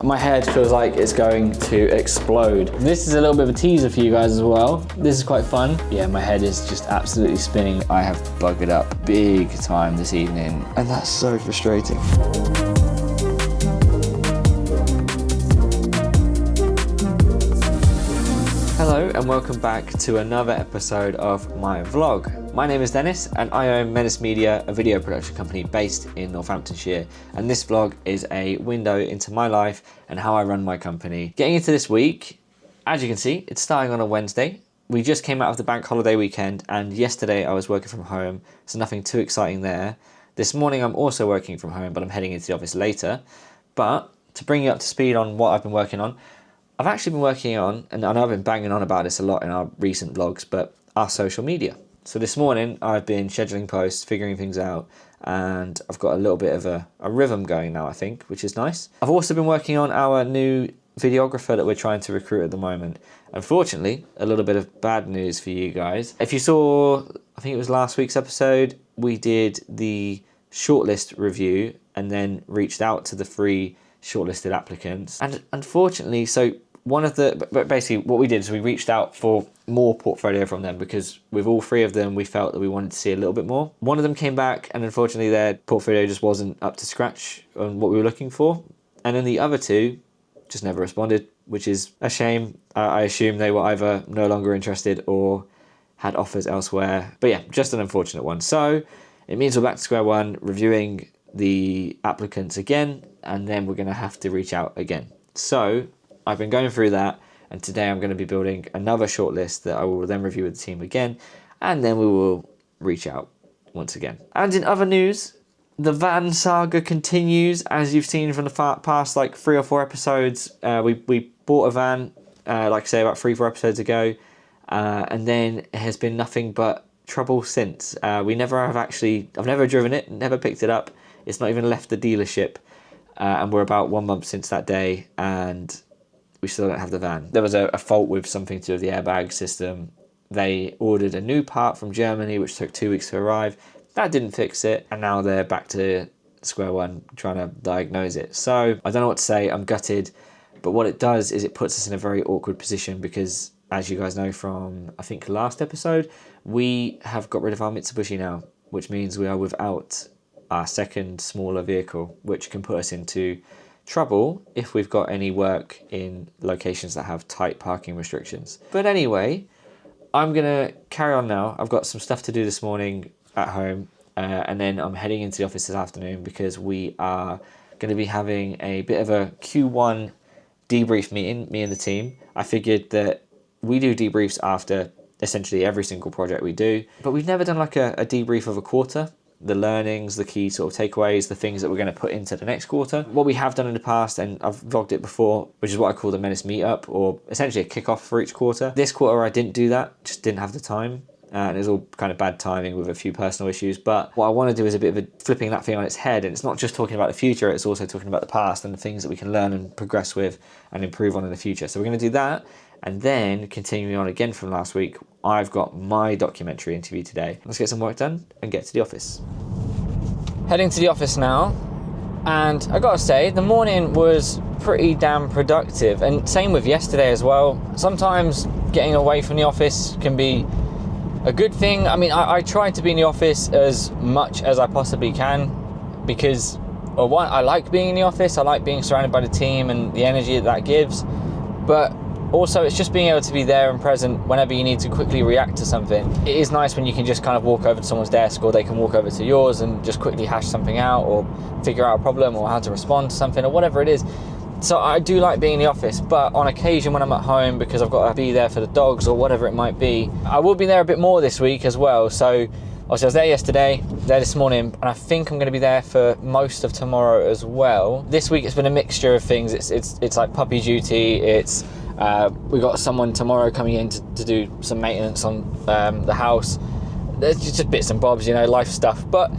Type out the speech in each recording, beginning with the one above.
My head feels like it's going to explode. This is a little bit of a teaser for you guys as well. This is quite fun. Yeah, my head is just absolutely spinning. I have buggered up big time this evening, and that's so frustrating. Hello and welcome back to another episode of my vlog. My name is Dennis and I own Menace Media, a video production company based in Northamptonshire. And this vlog is a window into my life and how I run my company. Getting into this week, as you can see, it's starting on a Wednesday. We just came out of the bank holiday weekend and yesterday I was working from home, so nothing too exciting there. This morning I'm also working from home, but I'm heading into the office later. But to bring you up to speed on what I've been working on, I've actually been working on, and I know I've been banging on about this a lot in our recent vlogs, but our social media. So this morning I've been scheduling posts, figuring things out, and I've got a little bit of a rhythm going now, I think, which is nice. I've also been working on our new videographer that we're trying to recruit at the moment. Unfortunately, a little bit of bad news for you guys. If you saw, I think it was last week's episode, we did the shortlist review and then reached out to the 3 shortlisted applicants. And unfortunately, basically what we did is we reached out for more portfolio from them because with all 3 of them, we felt that we wanted to see a little bit more. One of them came back and unfortunately their portfolio just wasn't up to scratch on what we were looking for. And then the other 2 just never responded, which is a shame. I assume they were either no longer interested or had offers elsewhere. But yeah, just an unfortunate one. So it means we're back to square one, reviewing the applicants again, and then we're going to have to reach out again. So I've been going through that, and today I'm going to be building another shortlist that I will then review with the team again, and then we will reach out once again. And in other news, the van saga continues. As you've seen from the past like 3 or 4 episodes, we bought a van, like I say, about 3 or 4 episodes ago, and then it has been nothing but trouble since. I've never driven it, never picked it up. It's not even left the dealership, and we're about 1 month since that day, and we still don't have the van. There was a fault with something to do with the airbag system. They ordered a new part from Germany, which took 2 weeks to arrive. That didn't fix it, and now they're back to square one trying to diagnose it. So I don't know what to say, I'm gutted, but what it does is it puts us in a very awkward position because, as you guys know from, I think, last episode, we have got rid of our Mitsubishi now, which means we are without our second smaller vehicle, which can put us into trouble if we've got any work in locations that have tight parking restrictions. But anyway, I'm gonna carry on now. I've got some stuff to do this morning at home, and then I'm heading into the office this afternoon because we are gonna be having a bit of a Q1 debrief meeting, me and the team. I figured that we do debriefs after essentially every single project we do, but we've never done like a debrief of a quarter. The learnings, the key sort of takeaways, the things that we're going to put into the next quarter. What we have done in the past, and I've vlogged it before, which is what I call the Menace Meetup, or essentially a kickoff for each quarter. This quarter I didn't do that, just didn't have the time. And it was all kind of bad timing with a few personal issues. But what I want to do is a bit of a flipping that thing on its head. And it's not just talking about the future, it's also talking about the past and the things that we can learn and progress with and improve on in the future. So we're going to do that. And then continuing on again from last week, I've got my documentary interview today. Let's get some work done and get to the office. Heading to the office now. And I gotta say, the morning was pretty damn productive. And same with yesterday as well. Sometimes getting away from the office can be a good thing. I mean, I try to be in the office as much as I possibly can because, well, one, I like being in the office. I like being surrounded by the team and the energy that gives. But also, it's just being able to be there and present whenever you need to quickly react to something. It is nice when you can just kind of walk over to someone's desk or they can walk over to yours and just quickly hash something out or figure out a problem or how to respond to something or whatever it is. So I do like being in the office, but on occasion when I'm at home because I've got to be there for the dogs or whatever it might be, I will be there a bit more this week as well. So obviously I was there yesterday, there this morning, and I think I'm going to be there for most of tomorrow as well. This week it's been a mixture of things. It's like puppy duty, it's we got someone tomorrow coming in to do some maintenance on the house. There's just bits and bobs, you know, life stuff. But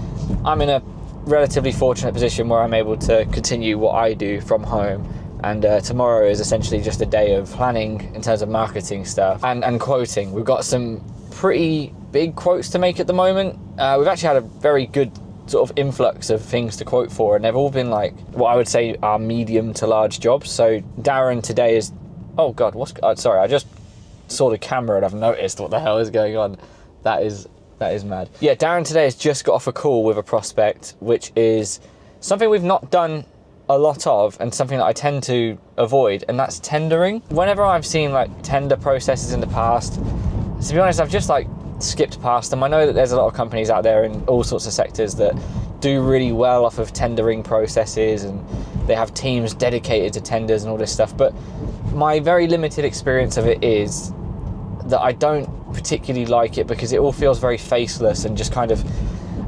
I'm in a relatively fortunate position where I'm able to continue what I do from home. And tomorrow is essentially just a day of planning in terms of marketing stuff and quoting. We've got some pretty big quotes to make at the moment. We've actually had a very good sort of influx of things to quote for, and they've all been like what I would say are medium to large jobs. So Darren today is, oh God, sorry, I just saw the camera and I've noticed what the hell is going on. That is mad. Yeah, Darren today has just got off a call with a prospect, which is something we've not done a lot of and something that I tend to avoid, and that's tendering. Whenever I've seen like tender processes in the past, to be honest, I've just like skipped past them. I know that there's a lot of companies out there in all sorts of sectors that do really well off of tendering processes, and they have teams dedicated to tenders and all this stuff, but my very limited experience of it is that I don't particularly like it because it all feels very faceless and just kind of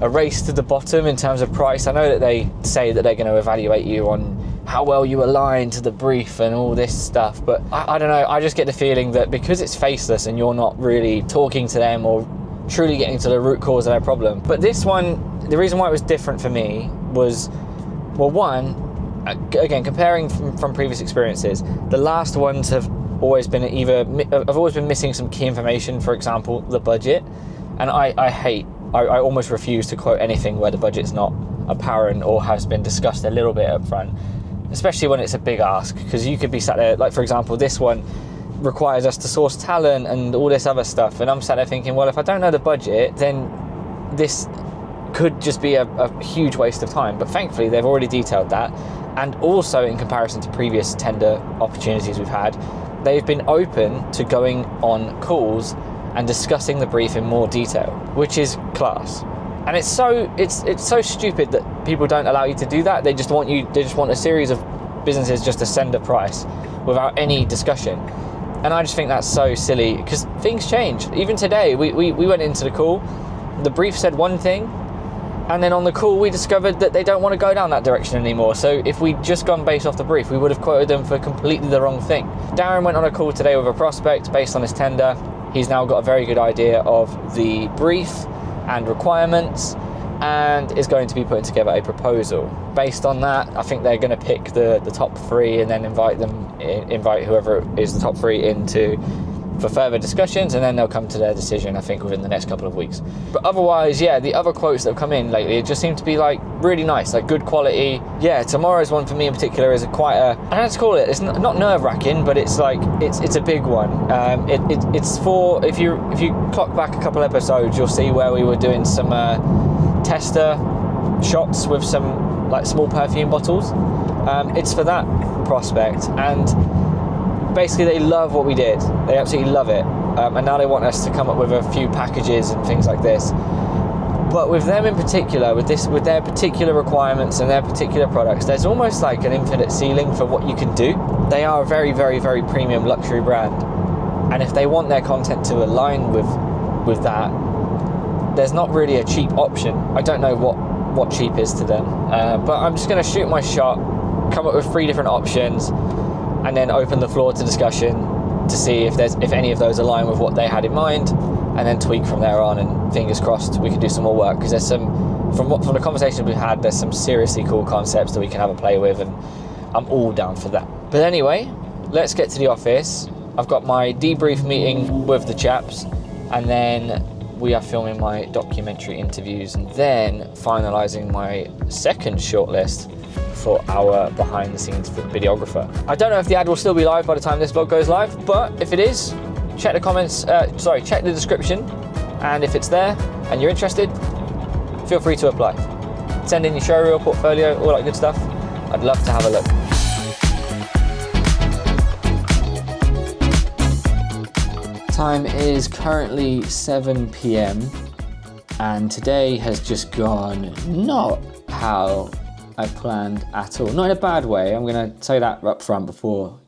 a race to the bottom in terms of price. I know that they say that they're going to evaluate you on how well you align to the brief and all this stuff, but I don't know, I just get the feeling that because it's faceless and you're not really talking to them or truly getting to the root cause of their problem. But this one, the reason why it was different for me was, well, one, again, comparing from previous experiences, the last ones have always been missing some key information, for example, the budget, and I almost refuse to quote anything where the budget's not apparent or has been discussed a little bit up front, especially when it's a big ask, because you could be sat there, like for example, this one requires us to source talent and all this other stuff, and I'm sat there thinking, well, if I don't know the budget, then this could just be a huge waste of time. But thankfully they've already detailed that, and also in comparison to previous tender opportunities we've had, they've been open to going on calls and discussing the brief in more detail, which is class. And it's so stupid that people don't allow you to do that. They just want a series of businesses just to send a price without any discussion. And I just think that's so silly, because things change. Even today, we went into the call, the brief said one thing, and then on the call we discovered that they don't want to go down that direction anymore. So if we'd just gone based off the brief, we would have quoted them for completely the wrong thing. Darren went on a call today with a prospect based on his tender. He's now got a very good idea of the brief and requirements, and is going to be putting together a proposal. Based on that, I think they're going to pick the top three and then invite whoever is the top three for further discussions, and then they'll come to their decision, I think, within the next couple of weeks. But otherwise, yeah, the other quotes that have come in lately, it just seem to be like really nice, like good quality. Yeah, tomorrow's one for me in particular is quite a, I don't know how to call it, it's not nerve-wracking, but it's like, it's a big one. It's for, if you clock back a couple episodes, you'll see where we were doing some tester shots with some like small perfume bottles. It's for that prospect, and basically they love what we did. They absolutely love it, and now they want us to come up with a few packages and things like this. But with them in particular, with their particular requirements and their particular products, there's almost like an infinite ceiling for what you can do. They are a very, very, very premium luxury brand, and if they want their content to align with that, there's not really a cheap option. I don't know what cheap is to them, but I'm just going to shoot my shot, come up with 3 different options, and then open the floor to discussion to see if any of those align with what they had in mind, and then tweak from there on, and fingers crossed we can do some more work, because there's some, from the conversations we've had, there's some seriously cool concepts that we can have a play with, and I'm all down for that. But anyway, let's get to the office. I've got my debrief meeting with the chaps, and then we are filming my documentary interviews, and then finalising my second shortlist for our behind the scenes videographer. I don't know if the ad will still be live by the time this vlog goes live, but if it is, check the description, and if it's there and you're interested, feel free to apply. Send in your showreel, portfolio, all that good stuff. I'd love to have a look. Time is currently 7 p.m. and today has just gone not how I planned at all. Not in a bad way, I'm going to say that up front before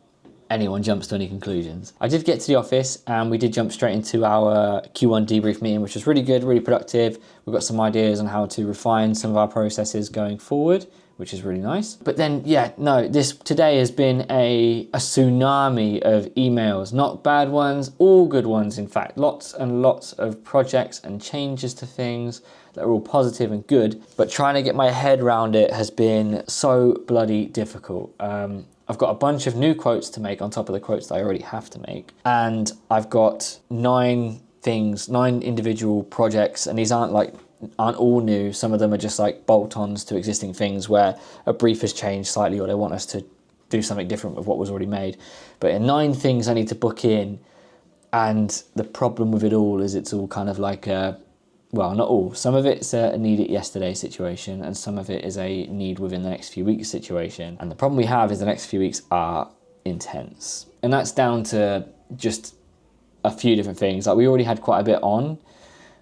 anyone jumps to any conclusions. I did get to the office and we did jump straight into our Q1 debrief meeting, which was really good, really productive. We've got some ideas on how to refine some of our processes going forward, which is really nice. But then, today has been a tsunami of emails, not bad ones, all good ones, in fact. Lots and lots of projects and changes to things that are all positive and good, but trying to get my head around it has been so bloody difficult. I've got a bunch of new quotes to make on top of the quotes that I already have to make. And I've got 9 individual projects, and these aren't like aren't all new. Some of them are just like bolt-ons to existing things where a brief has changed slightly or they want us to do something different with what was already made. But 9 things I need to book in, and the problem with it all is it's all kind of like a, well, not all. Some of it's a need it yesterday situation, and some of it is a need within the next few weeks situation. And the problem we have is the next few weeks are intense. And that's down to just a few different things. Like we already had quite a bit on,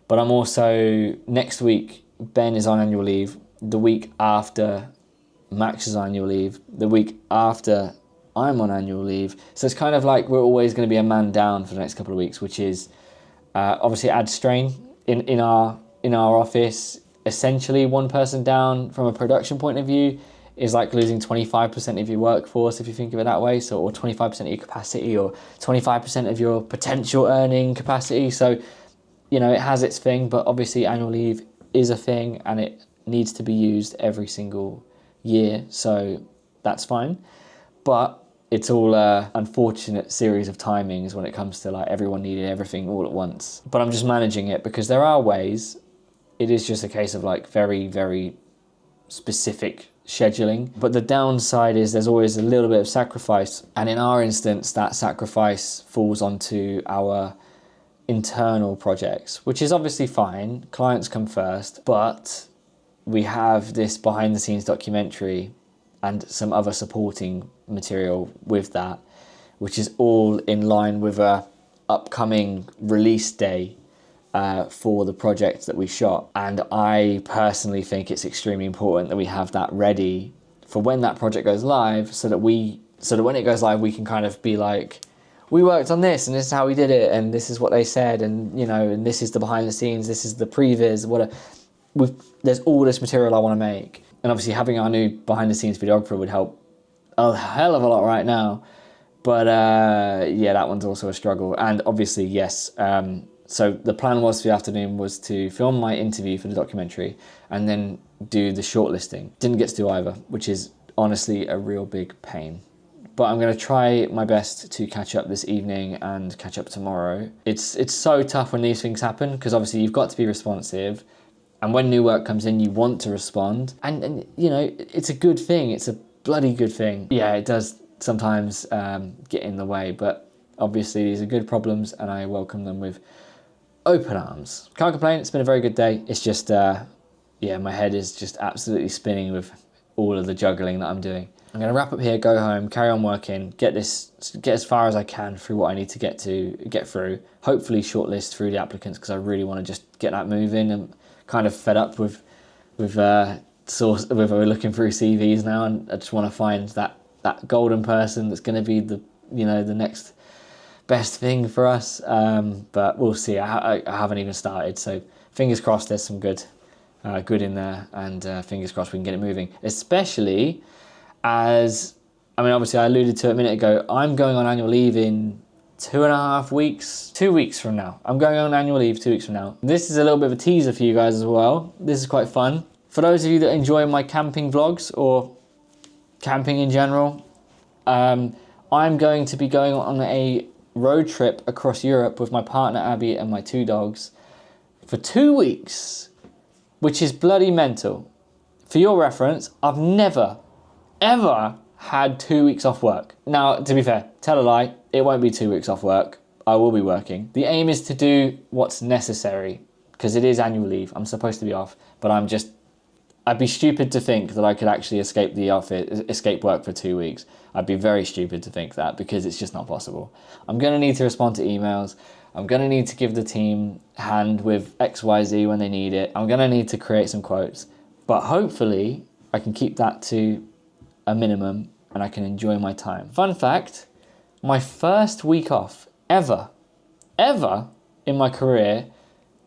but I'm also, next week, Ben is on annual leave. The week after, Max is on annual leave. The week after, I'm on annual leave. So it's kind of like we're always going to be a man down for the next couple of weeks, which is obviously adds strain in our office. Essentially, one person down from a production point of view is like losing 25% of your workforce, if you think of it that way. So, or 25% of your capacity, or 25% of your potential earning capacity. So, you know, it has its thing, but obviously annual leave is a thing and it needs to be used every single year. So that's fine. But it's all a unfortunate series of timings when it comes to like everyone needing everything all at once. But I'm just managing it because there are ways. It is just a case of like very, very specific scheduling. But the downside is there's always a little bit of sacrifice. And in our instance, that sacrifice falls onto our internal projects, which is obviously fine. Clients come first, but we have this behind the scenes documentary and some other supporting material with that, which is all in line with a upcoming release day for the project that we shot. And I personally think it's extremely important that we have that ready for when that project goes live, so that when it goes live, we can kind of be like, we worked on this and this is how we did it and this is what they said, and you know, and this is the behind the scenes, this is the previs, there's all this material I want to make. And obviously having our new behind the scenes videographer would help a hell of a lot right now. But yeah, that one's also a struggle. And obviously, yes, so the plan was for the afternoon was to film my interview for the documentary and then do the shortlisting. Didn't get to do either, which is honestly a real big pain. But I'm going to try my best to catch up this evening and catch up tomorrow. It's so tough when these things happen because obviously you've got to be responsive. And when new work comes in, you want to respond. And you know, it's a good thing. It's a bloody good thing. Yeah, it does sometimes get in the way. But obviously these are good problems and I welcome them with open arms. Can't complain. It's been a very good day. It's just, yeah, my head is just absolutely spinning with all of the juggling that I'm doing. I'm going to wrap up here, go home, carry on working, get as far as I can through what I need to get through. Hopefully shortlist through the applicants because I really want to just get that moving. And kind of fed up with looking through CVs now, and I just want to find that golden person that's going to be the next best thing for us. But we'll see. I haven't even started, so fingers crossed. There's some good in there, and fingers crossed we can get it moving. Especially as, I mean, obviously I alluded to it a minute ago, I'm going on annual leave in 2.5 weeks, 2 weeks from now. I'm going on annual leave 2 weeks from now. This is a little bit of a teaser for you guys as well. This is quite fun. For those of you that enjoy my camping vlogs or camping in general, I'm going to be going on a road trip across Europe with my partner Abby and my 2 dogs for 2 weeks, which is bloody mental. For your reference, I've never, ever had 2 weeks off work. Now, to be fair, tell a lie, it won't be 2 weeks off work. I will be working. The aim is to do what's necessary, because it is annual leave. I'm supposed to be off, but I'd be stupid to think that I could actually escape work for 2 weeks. I'd be very stupid to think that, because it's just not possible. I'm going to need to respond to emails. I'm going to need to give the team a hand with XYZ when they need it. I'm going to need to create some quotes, but hopefully I can keep that to a minimum and I can enjoy my time. Fun fact, my first week off ever in my career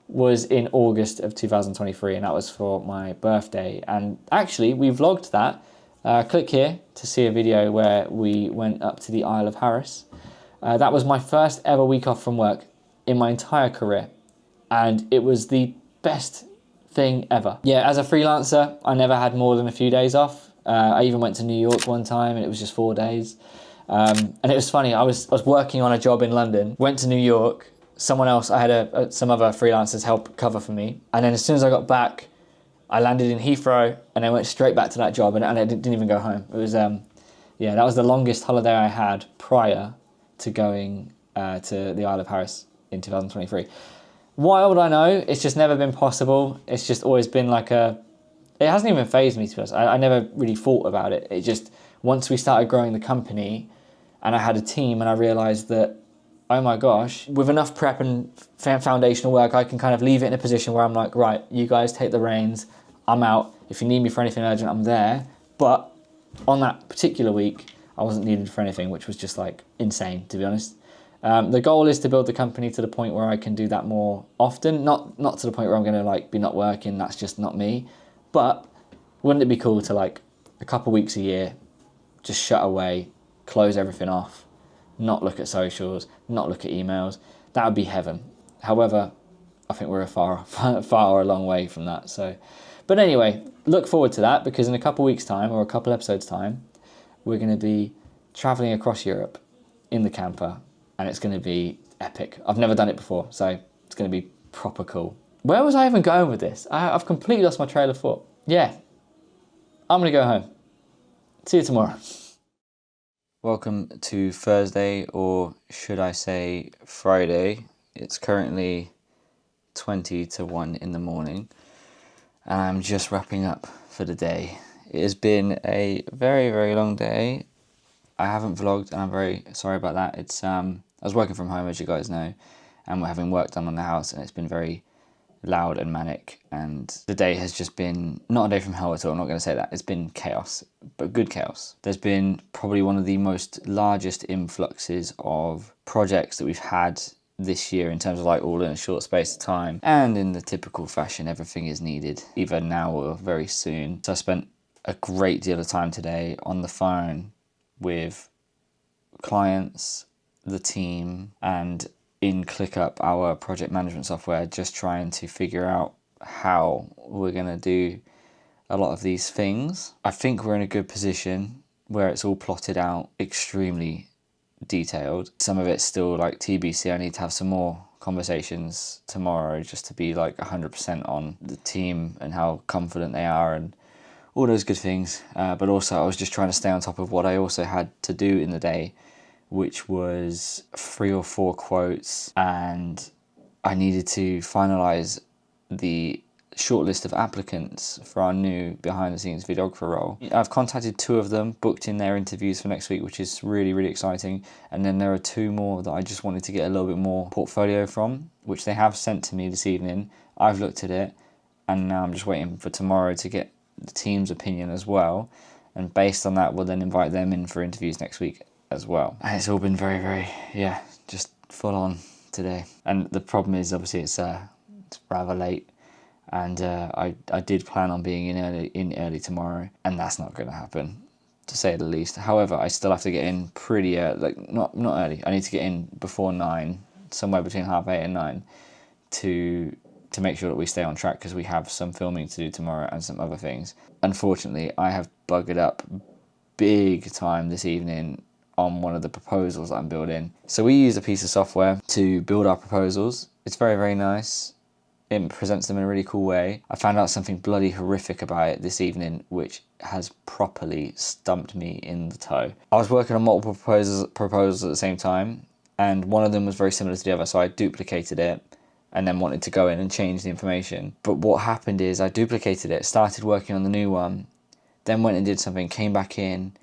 was in August of 2023, and that was for my birthday. And actually, we vlogged that. Click here to see a video where we went up to the Isle of Harris. That was my first ever week off from work in my entire career, and it was the best thing ever. Yeah, as a freelancer, I never had more than a few days off. I even went to New York one time and it was just 4 days. And it was funny, I was working on a job in London, went to New York, someone else, I had some other freelancers help cover for me. And then as soon as I got back, I landed in Heathrow and I went straight back to that job, and I didn't even go home. It was, that was the longest holiday I had prior to going to the Isle of Harris in 2023. Why would I know? It's just never been possible. It's just always been like it hasn't even fazed me, to be honest. I never really thought about it. It just, once we started growing the company and I had a team and I realised that, oh my gosh, with enough prep and foundational work, I can kind of leave it in a position where I'm like, right, you guys take the reins, I'm out. If you need me for anything urgent, I'm there. But on that particular week, I wasn't needed for anything, which was just like insane, to be honest. The goal is to build the company to the point where I can do that more often. Not to the point where I'm going to like be not working. That's just not me. But wouldn't it be cool to like a couple weeks a year, just shut away, close everything off, not look at socials, not look at emails? That would be heaven. However, I think we're a far a long way from that. So, but anyway, look forward to that, because in a couple weeks' time or a couple episodes' time, we're going to be traveling across Europe in the camper, and it's going to be epic. I've never done it before, so it's going to be proper cool. Where was I even going with this? I've completely lost my trail of thought. Yeah, I'm going to go home. See you tomorrow. Welcome to Thursday, or should I say Friday. It's currently 20 to 1 in the morning, and I'm just wrapping up for the day. It has been a very, very long day. I haven't vlogged, and I'm very sorry about that. It's I was working from home, as you guys know, and we're having work done on the house, and it's been very loud and manic, and the day has just been not a day from hell at all. I'm not going to say that. It's been chaos, but good chaos. There's been probably one of the most largest influxes of projects that we've had this year, in terms of like all in a short space of time, and in the typical fashion, everything is needed either now or very soon. So I spent a great deal of time today on the phone with clients, the team, and in ClickUp, our project management software, just trying to figure out how we're going to do a lot of these things. I think we're in a good position where it's all plotted out extremely detailed. Some of it's still like TBC. I need to have some more conversations tomorrow just to be like 100% on the team and how confident they are and all those good things. But also I was just trying to stay on top of what I also had to do in the day, which was 3 or 4 quotes, and I needed to finalise the shortlist of applicants for our new behind-the-scenes videographer role. I've contacted 2 of them, booked in their interviews for next week, which is really, really exciting. And then there are 2 more that I just wanted to get a little bit more portfolio from, which they have sent to me this evening. I've looked at it, and now I'm just waiting for tomorrow to get the team's opinion as well. And based on that, we'll then invite them in for interviews next week as well. And it's all been very, very, just full on today. And the problem is, obviously, it's rather late. And I did plan on being in early tomorrow, and that's not going to happen, to say the least. However, I still have to get in pretty early, like not early. I need to get in before 9, somewhere between 8:30 and 9, to make sure that we stay on track, because we have some filming to do tomorrow and some other things. Unfortunately, I have buggered up big time this evening on one of the proposals that I'm building. So we use a piece of software to build our proposals. It's very, very nice. It presents them in a really cool way. I found out something bloody horrific about it this evening, which has properly stumped me in the toe. I was working on multiple proposals at the same time, and one of them was very similar to the other, so I duplicated it and then wanted to go in and change the information. But what happened is I duplicated it, started working on the new one, then went and did something, came back in,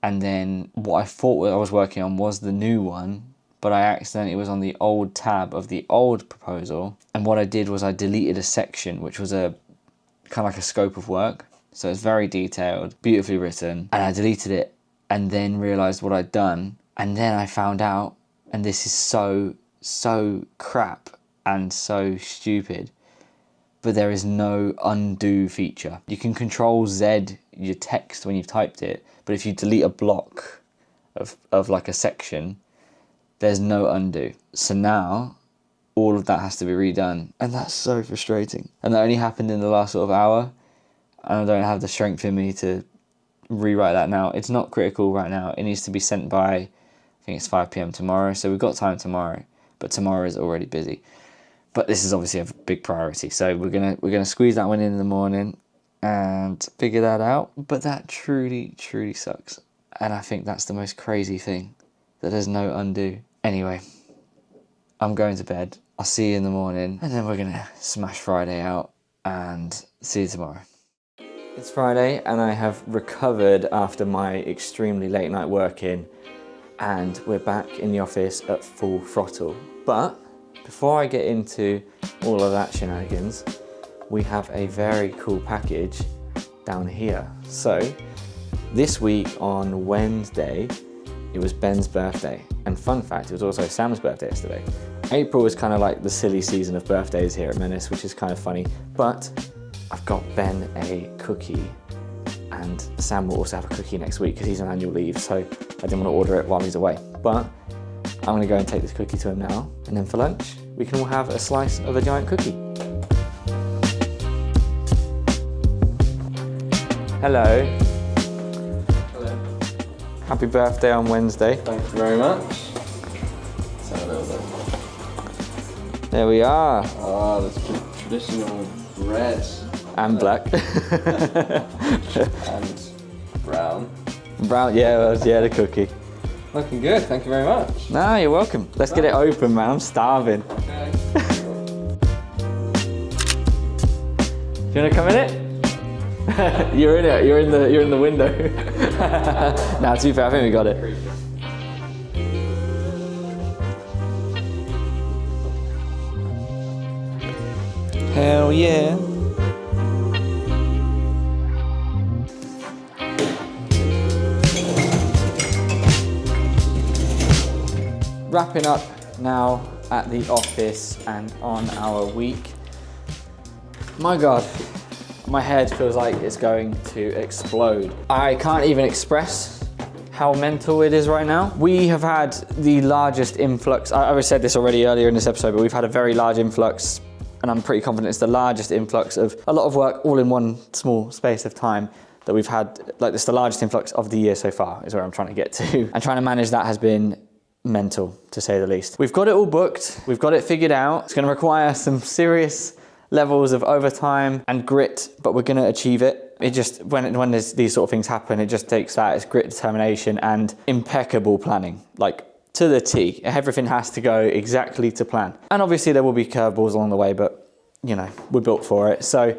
and then what I thought I was working on was the new one, but I accidentally was on the old tab of the old proposal. And what I did was I deleted a section, which was a kind of like a scope of work. So it's very detailed, beautifully written. And I deleted it and then realized what I'd done. And then I found out, and this is so crap and so stupid, but there is no undo feature. You can Control Z your text when you've typed it, but if you delete a block of like a section, there's no undo. So now all of that has to be redone, and that's so frustrating. And that only happened in the last sort of hour, and I don't have the strength in me to rewrite that now. It's not critical right now. It needs to be sent by, I think it's 5 p.m. tomorrow, so we've got time tomorrow. but tomorrow is already busy. But this is obviously a big priority, so we're gonna squeeze that one in the morning and figure that out. But that truly sucks, and I think that's the most crazy thing, that there's no undo. Anyway, I'm going to bed. I'll see you in the morning, and then we're gonna smash Friday out and see you tomorrow. It's Friday and I have recovered after my extremely late night working, and we're back in the office at full throttle. But before I get into all of that shenanigans, we have a very cool package down here. So this week on Wednesday, it was Ben's birthday. And fun fact, it was also Sam's birthday yesterday. April is kind of like the silly season of birthdays here at Menace, which is kind of funny. But I've got Ben a cookie, and Sam will also have a cookie next week because he's on annual leave. So I didn't want to order it while he's away. But I'm gonna go and take this cookie to him now. And then for lunch, we can all have a slice of a giant cookie. Hello. Hello. Happy birthday on Wednesday. Thank you very much. Let's have a little bit. There we are. Oh, that's traditional red. And black. And brown. Brown, yeah, the cookie. Looking good, thank you very much. No, you're welcome. Let's get it open, man. I'm starving. Okay. Do you wanna come in it? You're in it. You're in the window. Nah, to be fair, I think we got it. Hell yeah. Wrapping up now at the office and on our week. My God, my head feels like it's going to explode. I can't even express how mental it is right now. We have had the largest influx. I said this already earlier in this episode, but we've had a very large influx, and I'm pretty confident it's the largest influx of a lot of work all in one small space of time that we've had. Like, it's the largest influx of the year so far, is where I'm trying to get to. And trying to manage that has been mental, to say the least. We've got it all booked. We've got it figured out. It's going to require some serious levels of overtime and grit, but we're going to achieve it. It just, when there's these sort of things happen, it just takes that. It's grit, determination, and impeccable planning. Like, to the T. Everything has to go exactly to plan. And obviously there will be curveballs along the way, but you know, we're built for it. So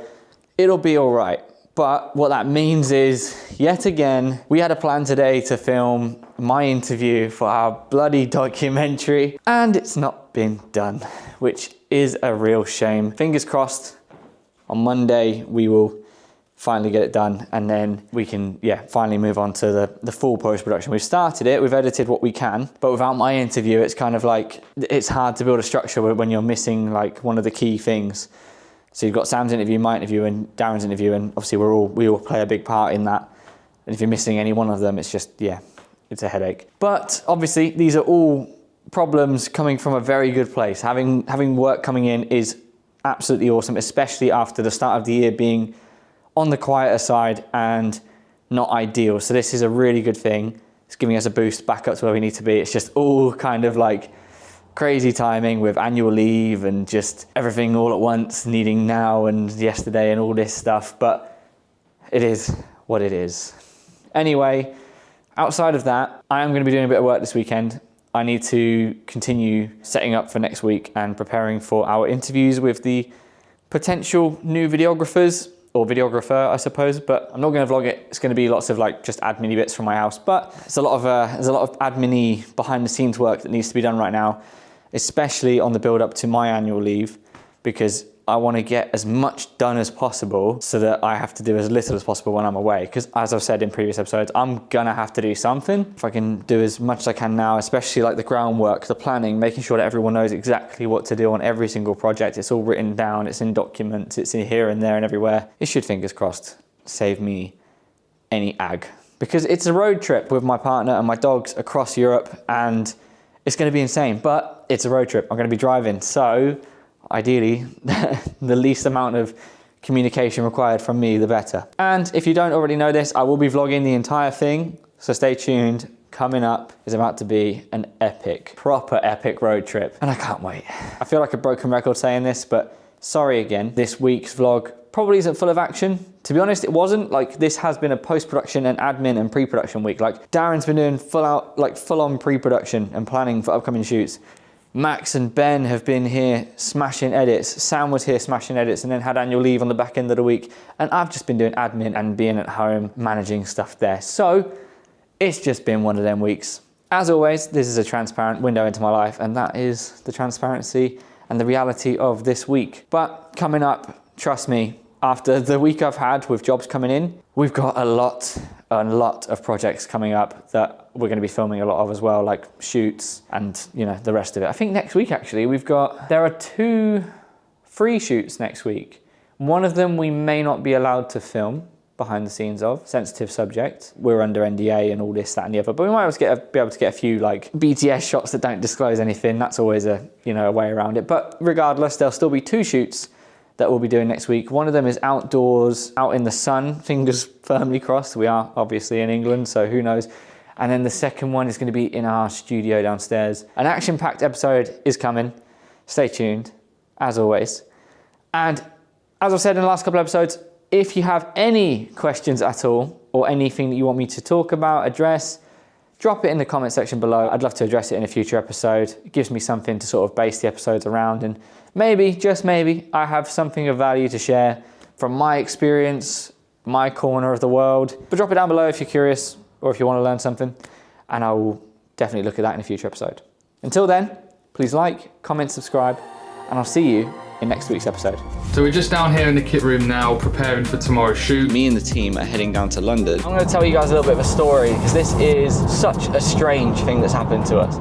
it'll be all right. But what that means is, yet again, we had a plan today to film my interview for our bloody documentary, and it's not been done, which is a real shame. Fingers crossed, on Monday we will finally get it done, and then we can, finally move on to the full post-production. We've started it, we've edited what we can, but without my interview, it's kind of like, it's hard to build a structure when you're missing like one of the key things. So you've got Sam's interview, my interview, and Darren's interview, and obviously we all play a big part in that. And if you're missing any one of them, it's just, it's a headache. But obviously these are all problems coming from a very good place. Having work coming in is absolutely awesome, especially after the start of the year being on the quieter side and not ideal. So this is a really good thing. It's giving us a boost back up to where we need to be. It's just all kind of like crazy timing with annual leave and just everything all at once, needing now and yesterday and all this stuff, but it is what it is. Anyway, outside of that, I am going to be doing a bit of work this weekend. I need to continue setting up for next week and preparing for our interviews with the potential new videographers, or videographer, I suppose, but I'm not going to vlog it. It's going to be lots of like just admin bits from my house, but there's a lot of admin-y behind the scenes work that needs to be done right now, especially on the build up to my annual leave, because I want to get as much done as possible so that I have to do as little as possible when I'm away. Because as I've said in previous episodes, I'm gonna have to do something. If I can do as much as I can now, especially like the groundwork, the planning, making sure that everyone knows exactly what to do on every single project. It's all written down, it's in documents, it's in here and there and everywhere. It should, fingers crossed, save me any ag. Because it's a road trip with my partner and my dogs across Europe, and it's gonna be insane, but it's a road trip. I'm gonna be driving, so ideally, the least amount of communication required from me, the better. And if you don't already know this, I will be vlogging the entire thing, so stay tuned. coming up is about to be an epic, proper epic road trip, and I can't wait. I feel like a broken record saying this, but sorry again. This week's vlog probably isn't full of action. To be honest, it wasn't. Like, this has been a post-production and admin and pre-production week. Like, Darren's been doing full-on pre-production and planning for upcoming shoots. Max and Ben have been here smashing edits. Sam was here smashing edits and then had annual leave on the back end of the week. And I've just been doing admin and being at home, managing stuff there. So it's just been one of them weeks. As always, this is a transparent window into my life, and that is the transparency and the reality of this week. But coming up, trust me, after the week I've had with jobs coming in, we've got a lot of projects coming up that we're going to be filming a lot of as well, like shoots and, you know, the rest of it. I think next week, actually, there are 2 free shoots next week. One of them we may not be allowed to film behind the scenes of, sensitive subject. We're under NDA and all this, that and the other, but we might be able to get a few like BTS shots that don't disclose anything. That's always a way around it. But regardless, there'll still be 2 shoots that we'll be doing next week. One of them is outdoors, out in the sun, fingers firmly crossed. We are obviously in England, so who knows. And then the second one is going to be in our studio downstairs. An action-packed episode is coming. Stay tuned, as always. And as I've said in the last couple of episodes, if you have any questions at all, or anything that you want me to talk about, address, drop it in the comment section below. I'd love to address it in a future episode. It gives me something to sort of base the episodes around, and maybe, just maybe, I have something of value to share from my experience, my corner of the world. But drop it down below if you're curious or if you want to learn something, and I will definitely look at that in a future episode. Until then, please like, comment, subscribe, and I'll see you in next week's episode. So we're just down here in the kit room now, preparing for tomorrow's shoot. Me and the team are heading down to London. I'm going to tell you guys a little bit of a story, because this is such a strange thing that's happened to us.